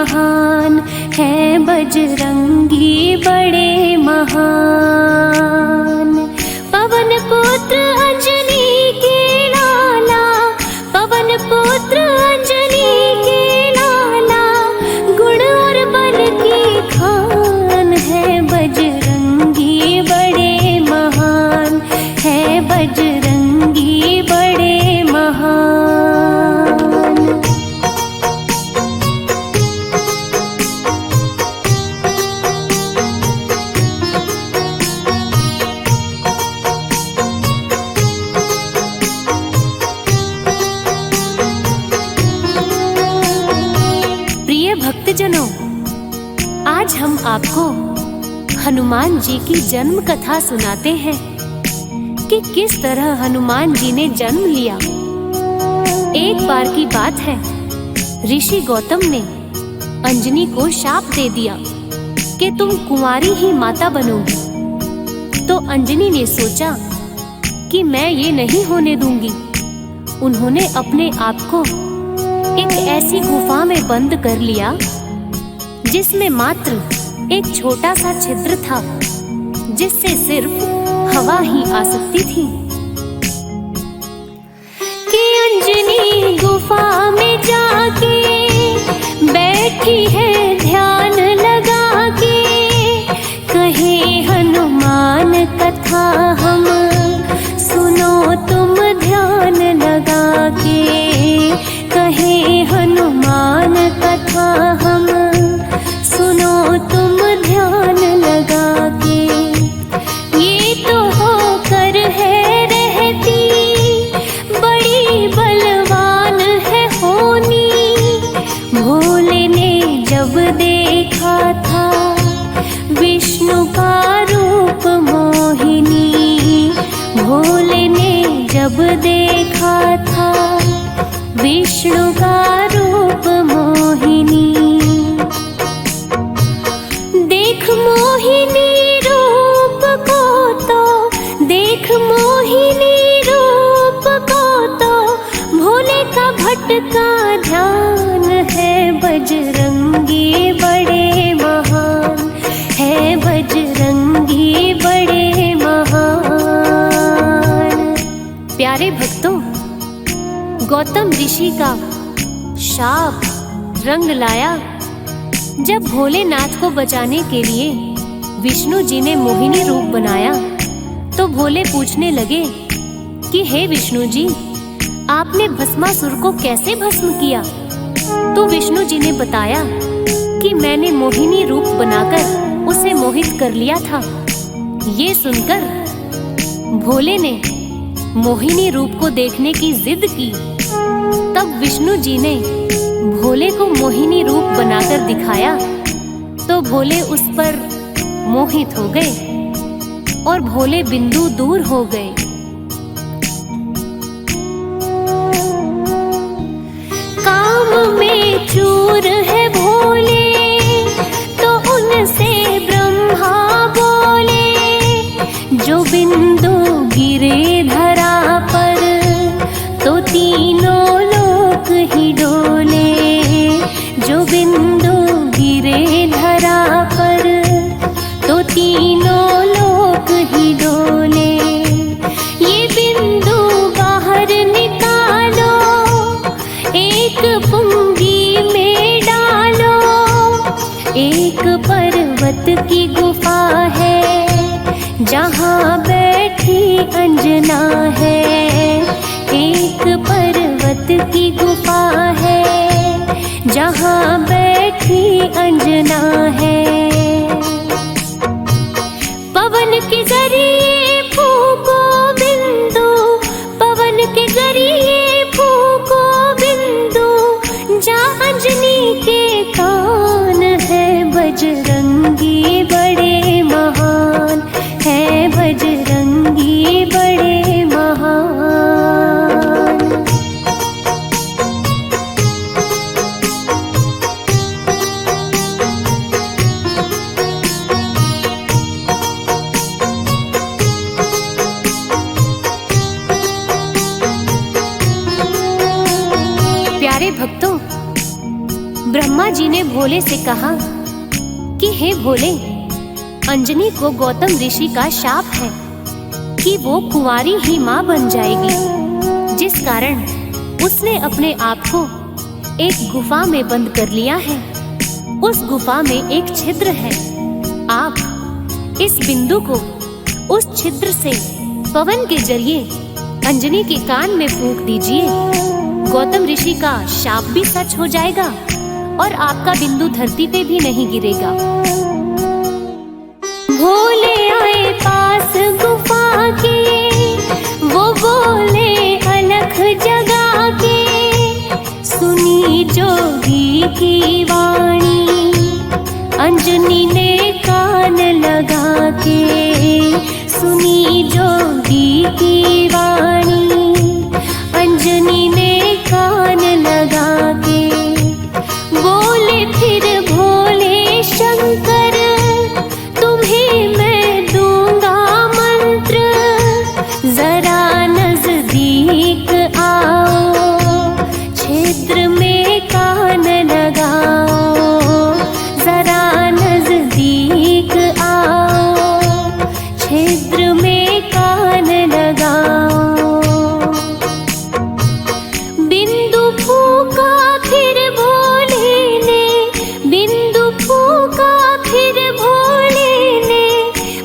महान है बजरंगी बड़े महान। पवन पुत्र अंजनी के लाला, पवन पुत्र अंजनी के लाला, गुण और बल की खान है बजरंगी बड़े महान है बजरंगी बड़े महान। प्रिय भक्तजनों, आज हम आपको हनुमान जी की जन्म कथा सुनाते हैं कि किस तरह हनुमान जी ने जन्म लिया। एक बार की बात है, ऋषि गौतम ने अंजनी को शाप दे दिया कि तुम कुंवारी ही माता बनोगी। तो अंजनी ने सोचा कि मैं ये नहीं होने दूंगी। उन्होंने अपने आप को एक ऐसी गुफा में बंद कर लिया जिसमें मात्र एक छोटा सा छिद्र था, जिससे सिर्फ हवा ही आ सकती थी। कि अंजनी गुफा में जाके बैठी है ध्यान लगा के, कहे हनुमान कथा हम सुनो तुम ध्यान लगा के, कहे हनुमान कथा हम सुनो तुम ध्यान लगा के। ये तो होकर है रहती बड़ी बलवान है होनी, भोले ने जब देखा था विष्णु का रूप मोहिनी, भोले ने जब देखा था विष्णु का रूप मोहिनी। देख मोहिनी रूप को तो, देख मोहिनी रूप को तो, भोले का भटका ध्यान है बजरंगी बड़े महान है बजरंगी बड़े महान। प्यारे भक्तों, गौतम ऋषि का शाप रंग लाया जब भोलेनाथ को बचाने के लिए विष्णु जी ने मोहिनी रूप बनाया। तो भोले पूछने लगे कि हे विष्णु जी, आपने भस्मासुर को कैसे भस्म किया? तो विष्णु जी ने बताया कि मैंने मोहिनी रूप बनाकर उसे मोहित कर लिया था। ये सुनकर भोले ने मोहिनी रूप को देखने की जिद की। तब विष्णु जी ने भोले को मोहिनी रूप बनाकर दिखाया तो भोले उस पर मोहित हो गए और भोले बिंदु दूर हो गए। काम में चूर है भोले तो उनसे ब्रह्मा बोले, जो बिंदु गिरे धरा पर तो तीनों लोक ही डोले, जो बिंदु गिरे धरा पर तो तीनों लोक ही डोले। ये बिंदु बाहर निकालो, एक पुंगी में डालो, एक पर्वत की गुफा है जहाँ बैठी अंजना है, एक पर्वत की गुफा है जहाँ बैठी अंजना है। पवन के जरिए फूको बिंदु, पवन के जरिए फूको बिंदु, जहाँ अंजनी के कान है बजरंगी बड़े महान है बजरंगी बड़े महान। प्यारे भक्तों, ब्रह्मा जी ने भोले से कहा कि हे भोले, अंजनी को गौतम ऋषि का शाप है कि वो कुंवारी ही माँ बन जाएगी, जिस कारण उसने अपने आप को एक गुफा में बंद कर लिया है। उस गुफा में एक छिद्र है। आप इस बिंदु को उस छिद्र से पवन के जरिए अंजनी के कान में फूंक दीजिए। गौतम ऋषि का शाप भी सच हो जाएगा और आपका बिंदु धरती पे भी नहीं गिरेगा। भोले आए पास गुफा के, वो बोले अलख जगा के, सुनी जोगी की वाणी, अंजनी ने कान लगा के, सुनी जोगी की वाणी, अंजनी ने कान लगा के, बोले फिर भोले शंकर, तुम्हें मैं दूंगा मंत्र, जरा नजदीक आओ, छिद्र में कान लगाओ, जरा नजदीक आओ, छिद्र में कान लगाओ। बिंदु फूका फिर भोले ने, बिंदु फूका फिर भोले ने,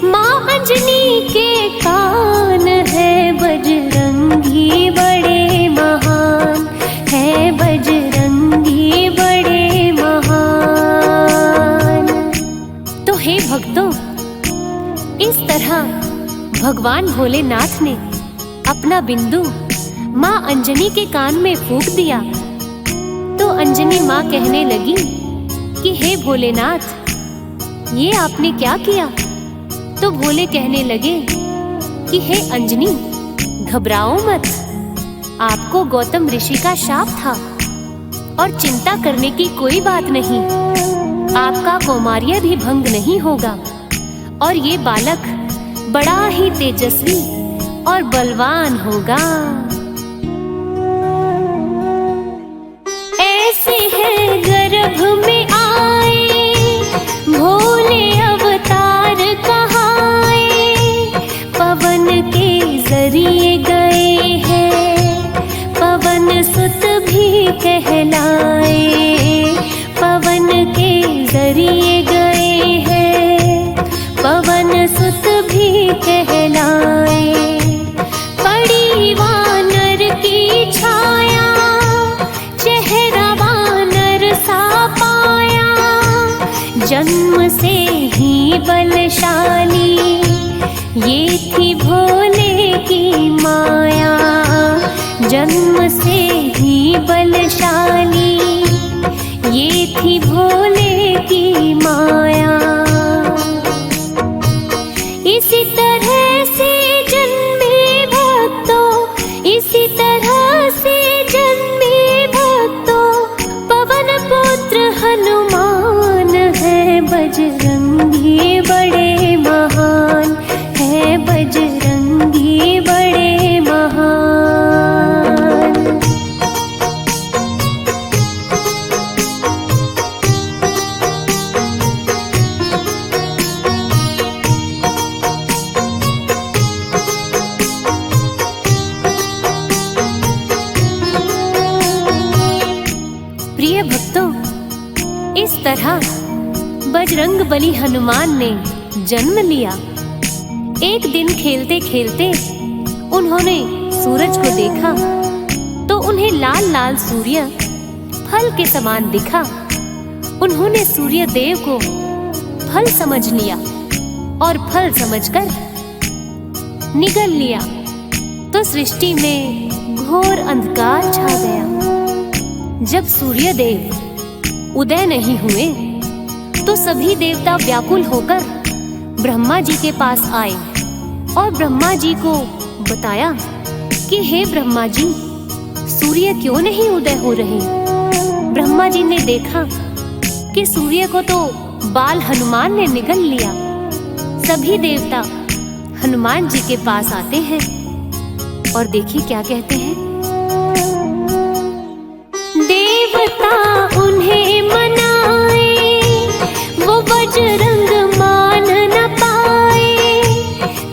माँ अंजनी के कान है बजरंगी बड़े महान, है बजरंगी बड़े महान। तो हे भक्तों, इस तरह भगवान भोलेनाथ ने अपना बिंदु माँ अंजनी के कान में फूंक दिया। तो अंजनी माँ कहने लगी कि हे भोलेनाथ, ये आपने क्या किया? तो भोले कहने लगे कि हे अंजनी, घबराओ मत, आपको गौतम ऋषि का शाप था और चिंता करने की कोई बात नहीं। आपका कौमार्य भी भंग नहीं होगा और ये बालक बड़ा ही तेजस्वी और बलवान होगा। ऐसे है गर्भ में आए, भोले अवतार कहाए, पवन के जरिए गए हैं, पवन सुत भी कहलाए, पवन के जरिए गए हैं, पवन सुत भी कहलाए। पड़ी वानर की छाया, चेहरा वानर सा पाया, जन्म से ही बलशाली, ये थी भोले की माया, जन्म से ही बलशाली, ये थी भोले की माया। इसी तरह से जन्मे भक्तों, इसी तरह से जन्मे भक्तों, पवन पुत्र हनुमान है बजरंगी बड़े महान, है बजरंगी बड़े महान। प्रिय भक्तों, इस तरह बजरंग बली हनुमान ने जन्म लिया। एक दिन खेलते खेलते उन्होंने सूरज को देखा तो उन्हें लाल लाल सूर्य फल के समान दिखा। उन्होंने सूर्य देव को फल समझ लिया और फल समझकर निगल लिया। तो सृष्टि में घोर अंधकार छा गया। जब सूर्य देव उदय नहीं हुए तो सभी देवता व्याकुल होकर ब्रह्मा जी के पास आए और ब्रह्मा जी को बताया कि हे ब्रह्मा जी, सूर्य क्यों नहीं उदय हो रहे। ब्रह्मा जी ने देखा कि सूर्य को तो बाल हनुमान ने निगल लिया। सभी देवता हनुमान जी के पास आते हैं और देखिए क्या कहते हैं। देवता उन्हें मनाए, वो बजरंग मान न पाए।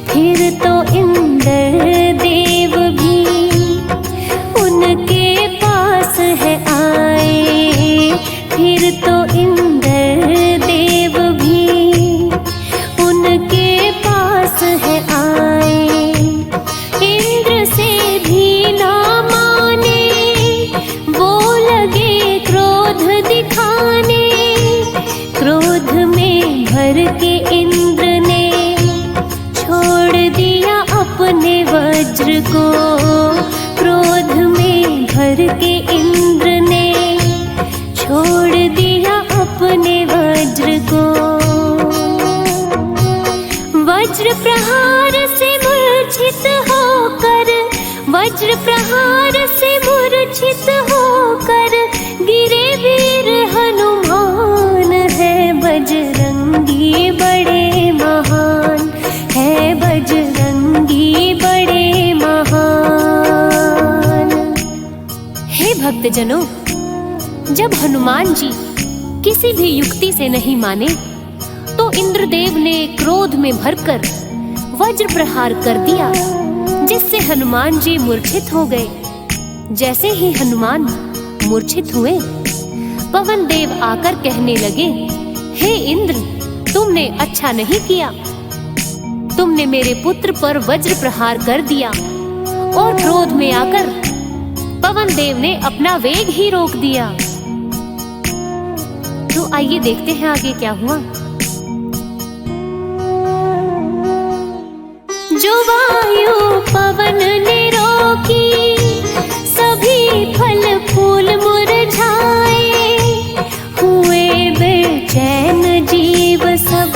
फिर तो इंद्र देव भी उनके पास है आए। फिर तो इंद्र देव भी उनके पास है आए। इंद्र से भी ना माने, वो लगे क्रोध दिखाने। क्रोध में भर के इंद्र ने छोड़ दिया अपने वज्र को। क्रोध में भर के इंद्र ने छोड़ दिया अपने वज्र को। वज्र प्रहार से मूर्छित होकर, वज्र प्रहार से मूर्छित होकर गिरे वीर हनुमान। है बजरंगी बड़े महान, है बजरंगी बड़े महान। हे भक्तजनों, जब हनुमान जी किसी भी युक्ति से नहीं माने तो इंद्रदेव ने क्रोध में भरकर वज्र प्रहार कर दिया, जिससे हनुमान जी मूर्छित हो गए। जैसे ही हनुमान मूर्छित हुए, पवन देव आकर कहने लगे, हे इंद्र, तुमने अच्छा नहीं किया। तुमने मेरे पुत्र पर वज्र प्रहार कर दिया और क्रोध में आकर पवन देव ने अपना वेग ही रोक दिया। तो आइए देखते हैं आगे क्या हुआ। जो वायु पवन ने रोकी, सभी फल फूल मुरझाए। हुए बेचैन जीव सब,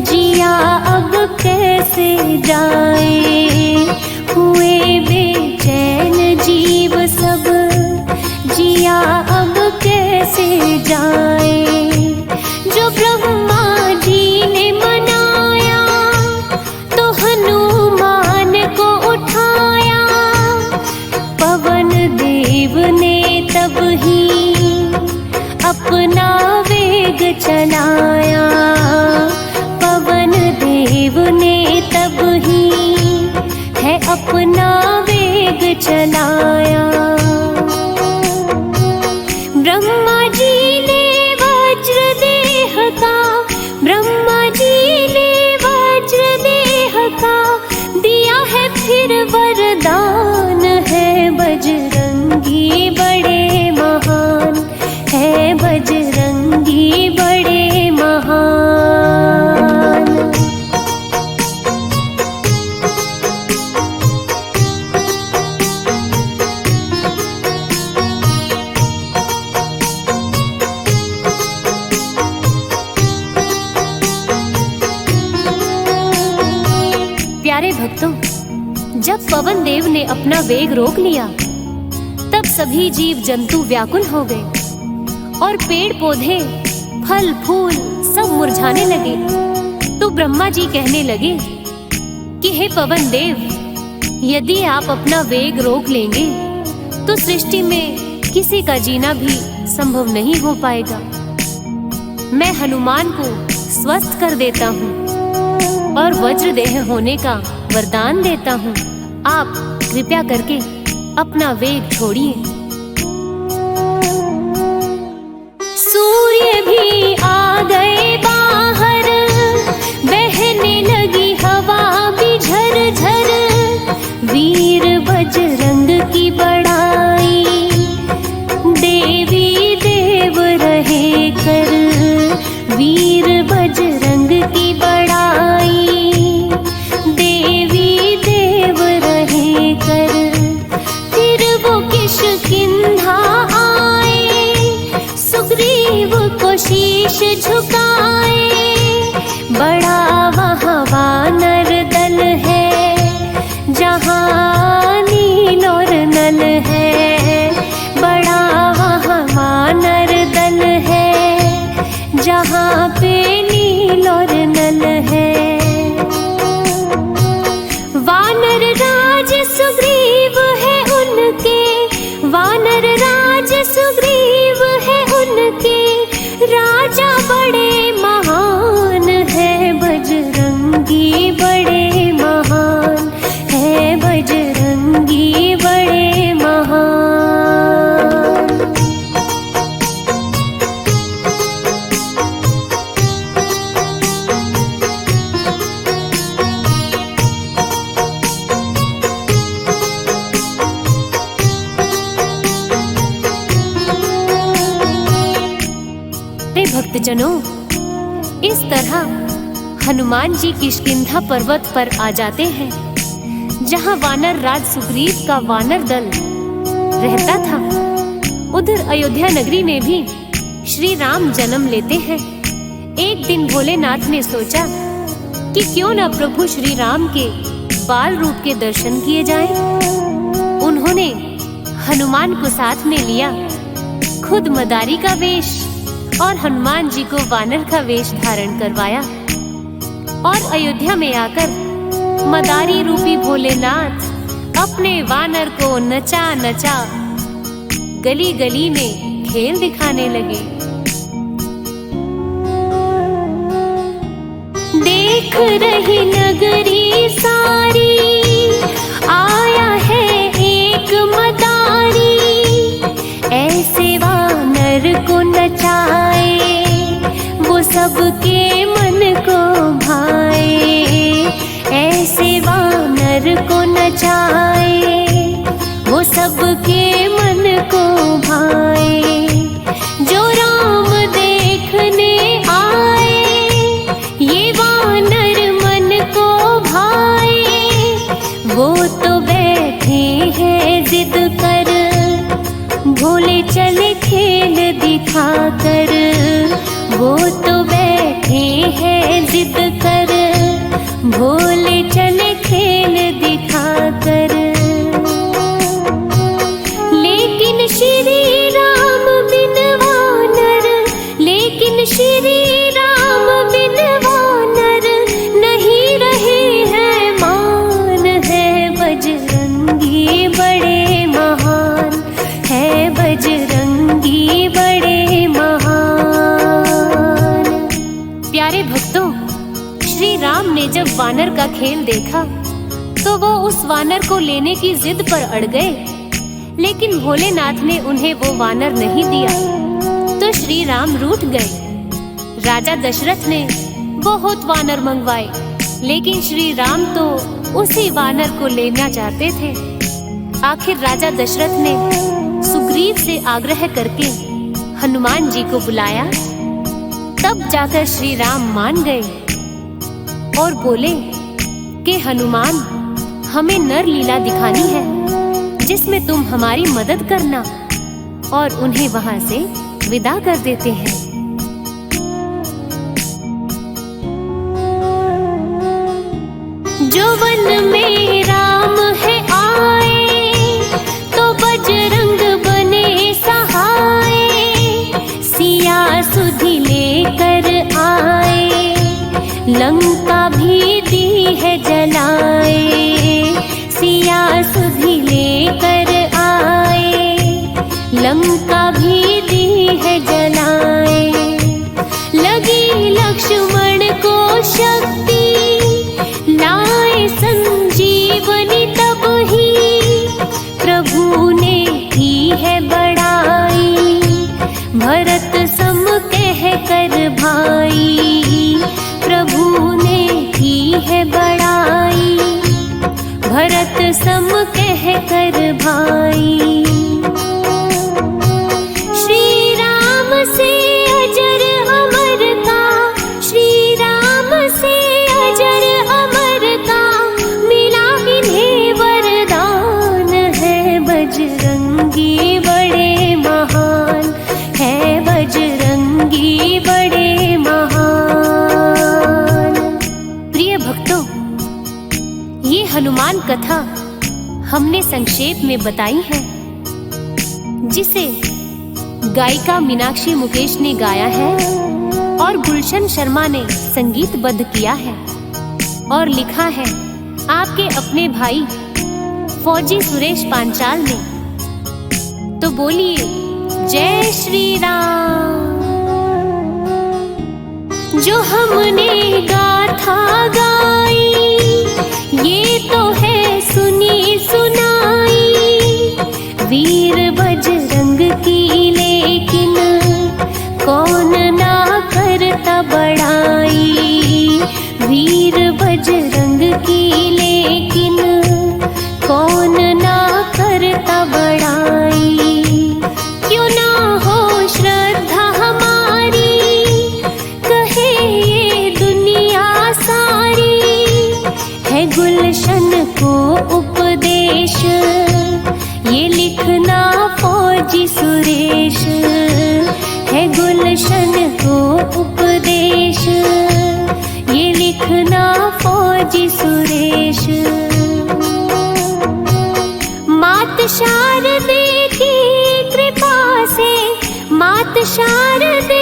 जिया अब कैसे जाए। हुए बेचैन जीव सब, जिया अब कैसे जाए। जो ब्रह्मा जी ने मनाया, तो हनुमान को उठाया। पवन देव ने तब ही अपना वेग चलाया। पवन देव ने तब ही है अपना वेग चलाया। ब्रह्मा जी ने वज्र देह का, ब्रह्मा जी ने वज्र देह का दिया है फिर वरदान। है बजरंगी बड़े महान, है बजरंगी बड़े महान। प्यारे भक्तों, जब पवन देव ने अपना वेग रोक लिया, तब सभी जीव जंतु व्याकुल हो गए और पेड़ पौधे फल फूल सब मुरझाने लगे। तो ब्रह्मा जी कहने लगे कि हे पवन देव, यदि आप अपना वेग रोक लेंगे तो सृष्टि में किसी का जीना भी संभव नहीं हो पाएगा। मैं हनुमान को स्वस्थ कर देता हूँ और वज्रदेह होने का वरदान देता हूँ। आप कृपया करके अपना वेग छोड़िए। सूर्य भी आ गए बाहर, बहने लगी हवा भी झरझर। वीर बजरंग की बड़ाई, देवी देव रहे कर। वीर बजरंग की बड़ाई, देवी देव रहे कर। फिर वो किष्किंधा आए, सुग्रीव को शीश झुकाए। बड़ा वहाँ वानर दल है, जहाँ नील और नल है। बड़ा वहाँ वानर दल है, जहाँ पे नील और नल है। वानर राज सुग्रीव है उनके, वानर राज सुग्रीव है उनके। प्रियजनों, इस तरह हनुमान जी किष्किंधा पर्वत पर आ जाते हैं, जहां वानर राज सुग्रीव का वानर दल रहता था। उधर अयोध्या नगरी में भी श्री राम जन्म लेते हैं। एक दिन भोलेनाथ ने सोचा कि क्यों न प्रभु श्री राम के बाल रूप के दर्शन किए जाएं। उन्होंने हनुमान को साथ में लिया, खुद मदारी का वेश और हनुमान जी को वानर का वेश धारण करवाया और अयोध्या में आकर मदारी रूपी भोलेनाथ अपने वानर को नचा नचा गली गली में खेल दिखाने लगे। देख रही नगरी सारी, आया है एक मदारी, ऐसे वानर को नचाए, वो सबके मन को भाए। ऐसे वानर को नचाए, वो सबके मन को भाए। जो राम देखने आए, ये वानर मन को भाए। वो तो बैठे हैं जिद कर, भोले चले खेल दिखा कर। वो तो बैठे हैं जिद कर, भोले चले खेल दिखा कर। लेकिन श्री राम बिन वानर, लेकिन श्री राम बिन वानर नहीं रहे हैं मान। है बजरंगी बड़े महान, है बजरंगी बड़े महान। प्यारे भक्तों, श्री राम ने जब वानर का खेल देखा तो वो उस वानर को लेने की जिद पर अड़ गए, लेकिन भोलेनाथ ने उन्हें वो वानर नहीं दिया तो श्री राम रूठ गए। राजा दशरथ ने बहुत वानर मंगवाए, लेकिन श्री राम तो उसी वानर को लेना चाहते थे। आखिर राजा दशरथ ने सुग्रीव से आग्रह करके हनुमान जी को बुलाया, तब जाकर श्री राम मान गए और बोले कि हनुमान, हमें नर लीला दिखानी है जिसमें तुम हमारी मदद करना। और उन्हें वहां से विदा कर देते हैं। जो वन में राम है आए, तो बजरंग बने सहाय। सिया सुधि लेकर आए, लंका भी दी है जलाए। सिया सुधि लेकर आए, लंका भी दी है जलाए। लगी लक्ष्मण को शक्ति, लाए संजीवनी तब ही। प्रभु ने की है बड़ाई, भरत सम कह कर भाई। प्रभु ने की है बड़ाई, भरत सम कह कर भाई। श्री राम से अजर अमर का, श्री राम से अजर अमर का, मिला इन्हें वरदान। है बजरंगी बड़े महान, है बजरंगी बड़े महान। प्रिय भक्तों, ये हनुमान कथा हमने संक्षेप में बताई है, जिसे गायिका मीनाक्षी मुकेश ने गाया है और गुलशन शर्मा ने संगीतबद्ध किया है और लिखा है आपके अपने भाई फौजी सुरेश पांचाल ने। तो बोलिए जय श्री राम। जो हमने गाथा गाई, ये तो है सुनी सुनाई। वीर बजरंग की लेकिन कौन ना करता बड़ाई। वीर बजरंग की लेकिन कौन ना करता बड़ाई। क्यों ना हो श्रद्धा हमारी, फौजी सुरेश, है गुलशन को उपदेश, ये लिखना फौजी सुरेश। मात शारदे की कृपा से, मात शारदे